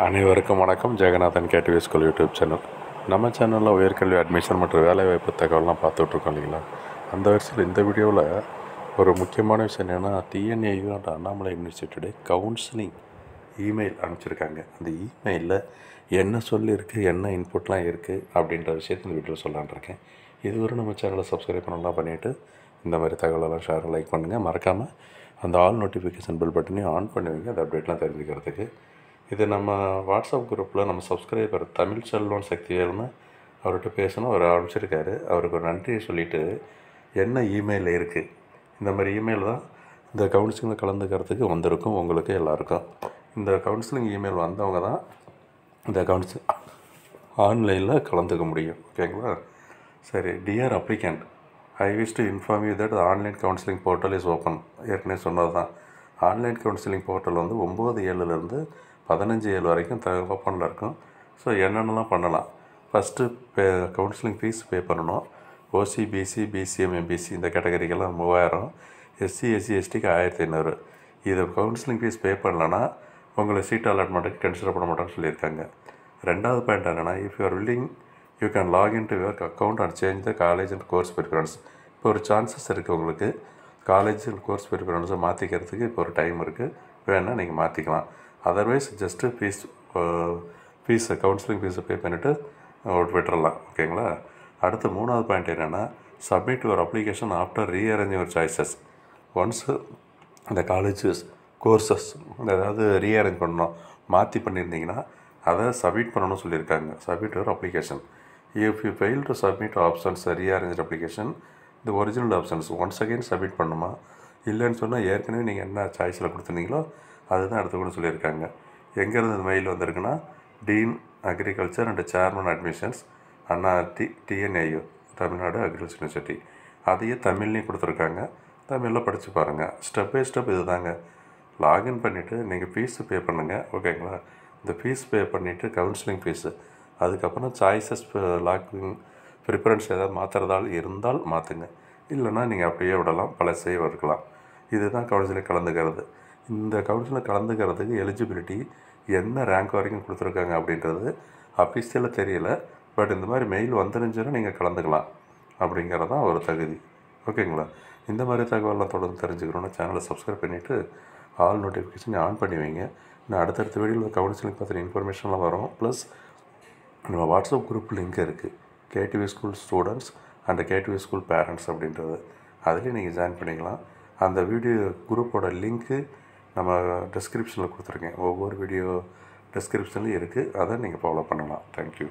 அனைவருக்கும் வணக்கம். Jeganathan KTV school YouTube channel. நம்ம சேனலில் உயர்கல்வி அட்மிஷன் மற்றும் வேலைவாய்ப்பு தகவல்லாம் பார்த்துட்ருக்கோம் இல்லைங்களா. அந்த வரிசையில் இந்த வீடியோவில் ஒரு முக்கியமான விஷயம் என்னென்னா, டிஎன்ஏயு அண்ட் அண்ணாமலை யூனிவர்சிட்டியோட கவுன்சிலிங் இமெயில் அனுப்பிச்சிருக்காங்க. அந்த இமெயிலில் என்ன சொல்லியிருக்கு, என்ன இன்புட்லாம் இருக்குது அப்படின்ற விஷயத்தை இந்த வீடியோவில் சொல்லலான்னு இருக்கேன். இதுவரை நம்ம சேனலை சப்ஸ்கிரைப் பண்ணலாம் பண்ணிவிட்டு இந்த மாதிரி தகவலெல்லாம் ஷேர் லைக் பண்ணுங்கள். மறக்காமல் அந்த ஆல் நோட்டிஃபிகேஷன் பெல் பட்டனையும் ஆன் பண்ணுவீங்க, அந்த அப்டேட்லாம் தெரிஞ்சுக்கிறதுக்கு. இது நம்ம வாட்ஸ்அப் குரூப்பில் நம்ம சப்ஸ்கிரைபர் தமிழ் செல்வன் சக்திவேல்னு அவர்கிட்ட பேசணும். அவர் அனுப்பிச்சிருக்காரு. அவருக்கு ஒரு நன்றியை சொல்லிவிட்டு என்ன இமெயில் இருக்குது, இந்த மாதிரி இமெயில் தான் இந்த கவுன்சிலிங்கில் கலந்துக்கிறதுக்கு வந்திருக்கும் உங்களுக்கு எல்லாருக்கும். இந்த கவுன்சிலிங் இமெயில் வந்தவங்க தான் இந்த கவுன்சிலிங் ஆன்லைனில் கலந்துக்க முடியும். ஓகேங்களா. சரி. Dear applicant, I wish to inform you that online counselling portal is open. ஏற்கனவே சொன்னது தான். ஆன்லைன் கவுன்சிலிங் போர்ட்டல் வந்து 9/7 15/7 வரைக்கும் ஓப்பனில் இருக்கும். ஸோ என்னென்னலாம் பண்ணலாம். ஃபஸ்ட்டு கவுன்சிலிங் ஃபீஸ் பே பண்ணணும். ஓசி, பிசி, பிசிஎம், எம்பிசி இந்த கேட்டகரிக்கெல்லாம் 3000, எஸ்சி, எஸ்சி, எஸ்டிக்கு 1500. இது கவுன்சிலிங் ஃபீஸ் பே பண்ணலன்னா உங்களை சீட் அலாட்மெண்ட்டுக்கு கன்சிடர் பண்ண மாட்டோம்னு சொல்லியிருக்காங்க. ரெண்டாவது பாயிண்ட் என்னென்னா, if you are willing you can login to your account and change the college and course preference. இப்போ ஒரு சான்சஸ் இருக்குது உங்களுக்கு. காலேஜ் அண்ட் கோர்ஸ் ப்ரிஃபரன்ஸை மாற்றிக்கிறதுக்கு இப்போ ஒரு டைம் இருக்குது. வேணால் நீங்கள் மாற்றிக்கலாம். அதர்வைஸ் ஜஸ்ட்டு ஃபீஸை கவுன்சிலிங் ஃபீஸை பே பண்ணிவிட்டு விட்டுறலாம். ஓகேங்களா. அடுத்து மூணாவது பாயிண்ட் என்னென்னா, submit your application after rearrange your choices. Once இந்த காலேஜஸ் கோர்சஸ் அதாவது ரீஅரேஞ்ச் பண்ணணும், மாற்றி பண்ணியிருந்தீங்கன்னா அதை சப்மிட் பண்ணணும்னு சொல்லியிருக்காங்க. Submit your application. If you fail to submit options rearrange application இந்த original options once again submit பண்ணணுமா. இல்லைன்னு சொன்னால் ஏற்கனவே நீங்கள் என்ன சாய்ஸில் கொடுத்துருந்தீங்களோ அதுதான் எடுத்துக்கணும்னு சொல்லியிருக்காங்க. எங்கேருந்து இந்த மெயில் வந்திருக்குன்னா, dean agriculture and chairman admissions அண்ணா டிஎன்ஏயு தமிழ்நாடு அக்ரிகல்ச்சர் யூனிவர்சிட்டி. அதையே தமிழ்லேயும் கொடுத்துருக்காங்க. தமிழில் படித்து பாருங்கள். ஸ்டெப் பை ஸ்டெப் இது தாங்க. லாகின் பண்ணிவிட்டு நீங்கள் ஃபீஸு பே பண்ணுங்கள். ஓகேங்களா. இந்த ஃபீஸ் பே பண்ணிவிட்டு கவுன்சிலிங் ஃபீஸு, அதுக்கப்புறம் சாய்ஸஸ் லாகின் ப்ரிஃபரன்ஸ் ஏதாவது மாற்றுறதால் இருந்தால் மாற்றுங்க. இல்லைன்னா நீங்கள் அப்படியே விடலாம், பழசே இருக்கலாம். இதுதான் கவுன்சிலிங் கலந்துக்கிறது. இந்த கவுன்சிலில் கலந்துக்கிறதுக்கு எலிஜிபிலிட்டி என்ன ரேங்க் வரைக்கும் கொடுத்துருக்காங்க அப்படின்றது அஃபிஷியலாக தெரியல. பட் இந்த மாதிரி மெயில் வந்துருந்துச்சுன்னா நீங்கள் கலந்துக்கலாம் அப்படிங்கிறது தான் ஒரு தகுதி. ஓகேங்களா. இந்த மாதிரி தகவலாம் தொடர்ந்து தெரிஞ்சுக்கணுன்னா சேனலை சப்ஸ்கிரைப் பண்ணிவிட்டு ஆல் நோட்டிஃபிகேஷன் ஆன் பண்ணி வைங்க. நான் அடுத்தடுத்த வீடியோவில் கவுன்சிலிங் பற்றின இன்ஃபர்மேஷன்லாம் வரும். ப்ளஸ் நம்ம வாட்ஸ்அப் குரூப் லிங்க் இருக்குது, KTV school students and KTV school parents அப்படின்றது. அதுலேயும் நீங்கள் ஜாயின் பண்ணிக்கலாம். அந்த வீடியோ குரூப்போட லிங்க்கு நம்ம டிஸ்கிரிப்ஷனில் கொடுத்துருக்கேன். ஒவ்வொரு வீடியோ டிஸ்கிரிப்ஷன்லேயும் இருக்குது. அதை நீங்கள் ஃபாலோ பண்ணலாம். தேங்க்யூ.